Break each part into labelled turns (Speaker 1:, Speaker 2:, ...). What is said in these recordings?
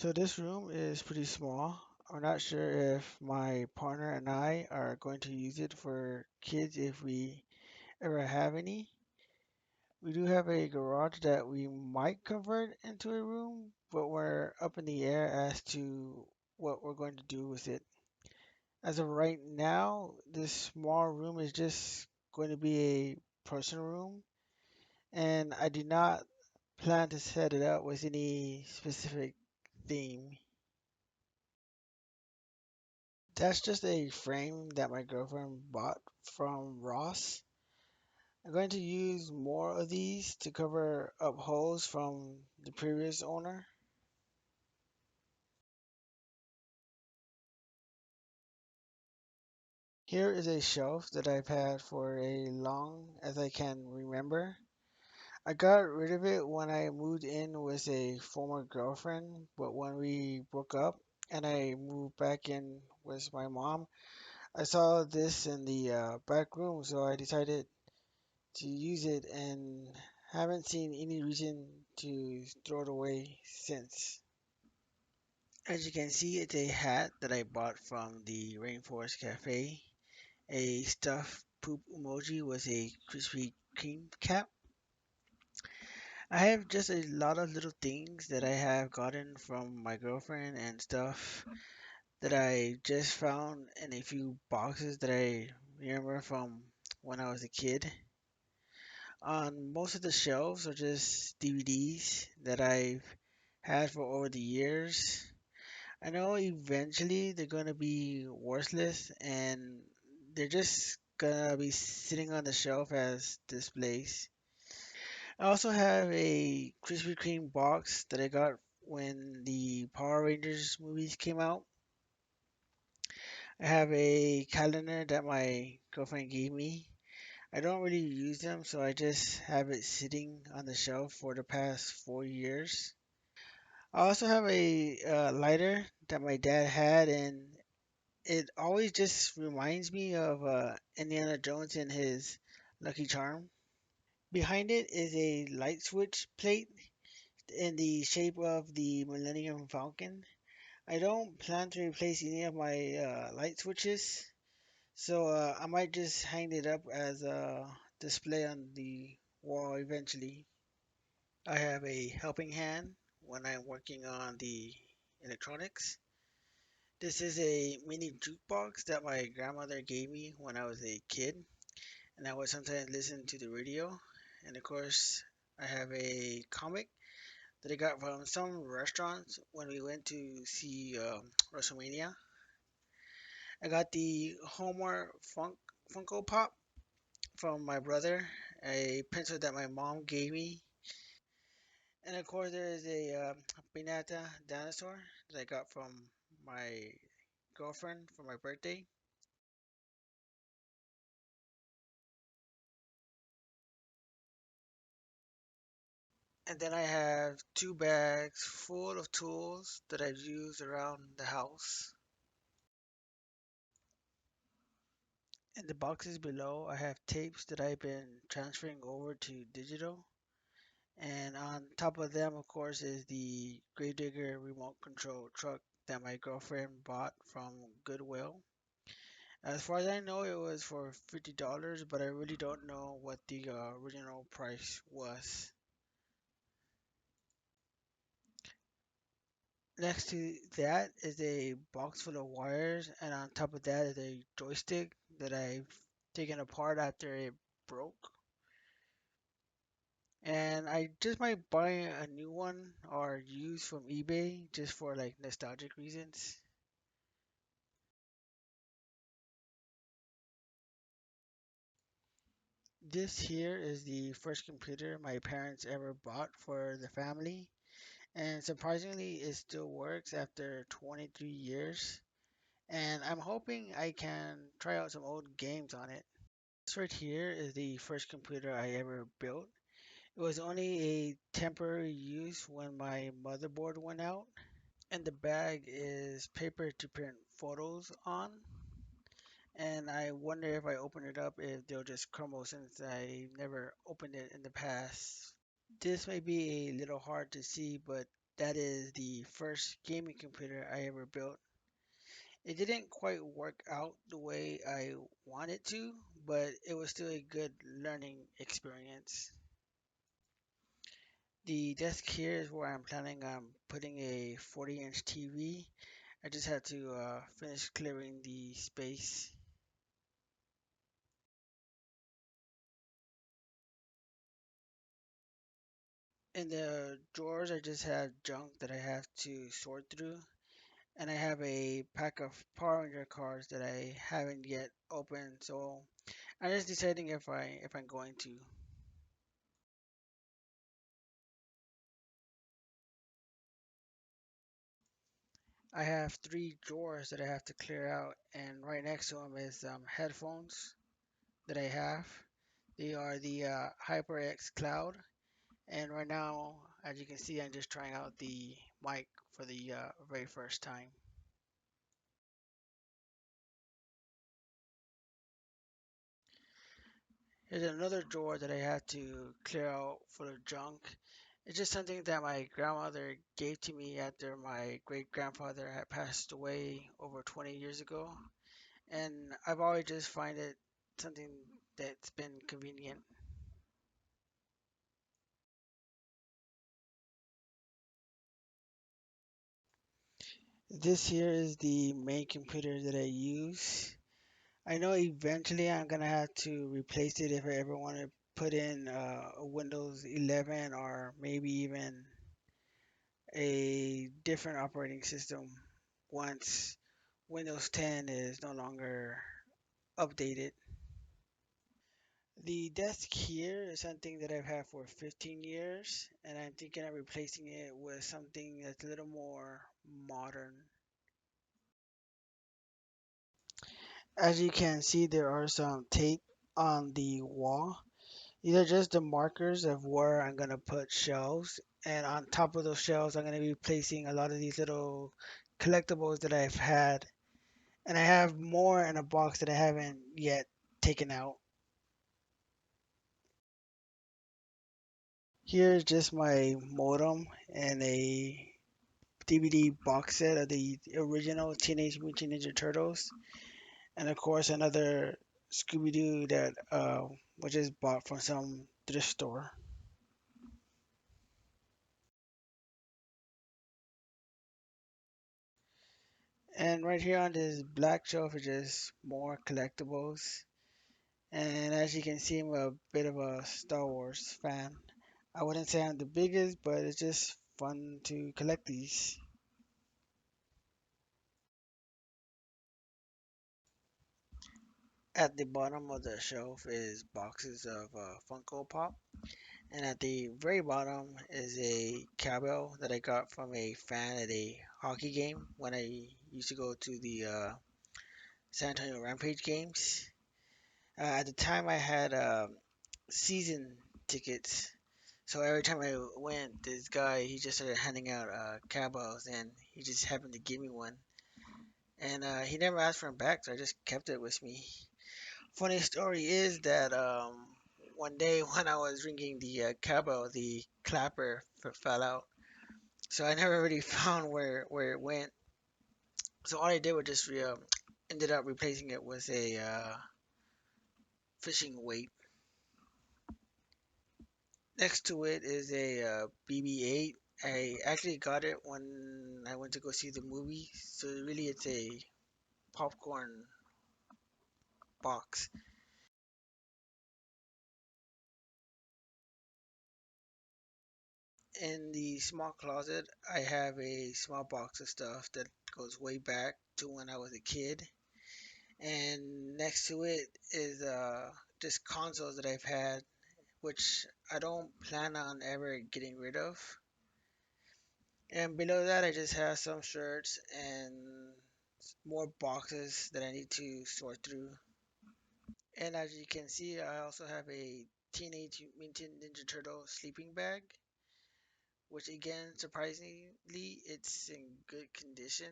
Speaker 1: So this room is pretty small. I'm not sure if my partner and I are going to use it for kids if we ever have any. We do have a garage that we might convert into a room, but we're up in the air as to what we're going to do with it. As of right now, this small room is just going to be a personal room, and I do not plan to set it up with any specific theme. That's just a frame that my girlfriend bought from Ross. I'm going to use more of these to cover up holes from the previous owner. Here is a shelf that I've had for a long as I can remember. I got rid of it when I moved in with a former girlfriend, but when we broke up and I moved back in with my mom, I saw this in the back room, so I decided to use it and haven't seen any reason to throw it away since. As you can see, it's a hat that I bought from the Rainforest Cafe, a stuffed poop emoji with a Krispy Kreme cap. I have just a lot of little things that I have gotten from my girlfriend and stuff that I just found in a few boxes that I remember from when I was a kid. On most of the shelves are just DVDs that I've had for over the years. I know eventually they're gonna be worthless and they're just gonna be sitting on the shelf as displays. I also have a Krispy Kreme box that I got when the Power Rangers movies came out. I have a calendar that my girlfriend gave me. I don't really use them, so I just have it sitting on the shelf for the past 4 years. I also have a lighter that my dad had, and it always just reminds me of Indiana Jones and his Lucky Charm. Behind it is a light switch plate in the shape of the Millennium Falcon. I don't plan to replace any of my light switches, so I might just hang it up as a display on the wall eventually. I have a helping hand when I'm working on the electronics. This is a mini jukebox that my grandmother gave me when I was a kid, and I would sometimes listen to the radio. And of course, I have a comic that I got from some restaurants when we went to see WrestleMania. I got the Homer Funko Pop from my brother, a pencil that my mom gave me, and of course there is a Pinata dinosaur that I got from my girlfriend for my birthday. And then I have two bags full of tools that I've used around the house. In the boxes below, I have tapes that I've been transferring over to digital. And on top of them, of course, is the Gravedigger remote control truck that my girlfriend bought from Goodwill. As far as I know, it was for $50, but I really don't know what the original price was. Next to that is a box full of wires, and on top of that is a joystick that I've taken apart after it broke. And I just might buy a new one or use from eBay just for like nostalgic reasons. This here is the first computer my parents ever bought for the family, and surprisingly, it still works after 23 years. And I'm hoping I can try out some old games on it. This right here is the first computer I ever built. It was only a temporary use when my motherboard went out. And the bag is paper to print photos on. And I wonder if I open it up if they'll just crumble since I never opened it in the past. This may be a little hard to see, but That is the first gaming computer I ever built. It didn't quite work out the way I wanted to, but it was still a good learning experience. The desk here is where I'm planning on putting a 40-inch TV. I just had to finish clearing the space. In the drawers, I just have junk that I have to sort through, and I have a pack of Power Ranger cards that I haven't yet opened. So I'm just deciding if I'm going to. I have three drawers that I have to clear out, and right next to them is headphones that I have. They are the HyperX Cloud, and right now, as you can see, I'm just trying out the mic for the very first time. Here's another drawer that I had to clear out full of junk. It's just something that my grandmother gave to me after my great grandfather had passed away over 20 years ago, and I've always just find it something that's been convenient. This here is the main computer that I use. I know eventually I'm gonna have to replace it if I ever want to put in a Windows 11 or maybe even a different operating system once Windows 10 is no longer updated. The desk here is something that I've had for 15 years, and I'm thinking of replacing it with something that's a little more modern. As you can see, there are some tape on the wall. These are just the markers of where I'm gonna put shelves, and on top of those shelves, I'm gonna be placing a lot of these little collectibles that I've had, and I have more in a box that I haven't yet taken out. Here's just my modem and a DVD box set of the original Teenage Mutant Ninja Turtles, and of course another Scooby Doo that was just bought from some thrift store. And right here on this black shelf is just more collectibles. And as you can see, I'm a bit of a Star Wars fan. I wouldn't say I'm the biggest, but it's just fun to collect these. At the bottom of the shelf is boxes of Funko Pop, and at the very bottom is a cowbell that I got from a fan at a hockey game when I used to go to the San Antonio Rampage games. At the time, I had season tickets, so every time I went, this guy he just started handing out cowbells, and he just happened to give me one, and he never asked for them back, so I just kept it with me. Funny story is that one day when I was ringing the cowbell, the clapper fell out, so I never really found where it went. So all I did was just ended up replacing it with a fishing weight. Next to it is a BB-8. I actually got it when I went to go see the movie, so really it's a popcorn box. In the small closet, I have a small box of stuff that goes way back to when I was a kid. And next to it is just consoles that I've had, which I don't plan on ever getting rid of. And below that, I just have some shirts and more boxes that I need to sort through. And as you can see, I also have a Teenage Mutant Ninja Turtle sleeping bag, which again, surprisingly, it's in good condition.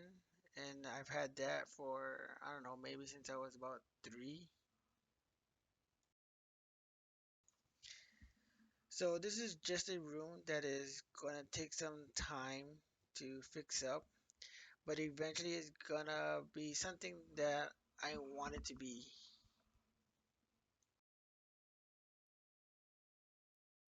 Speaker 1: And I've had that for, I don't know, maybe since I was about 3. So this is just a room that is gonna take some time to fix up, but eventually it's gonna be something that I want it to be.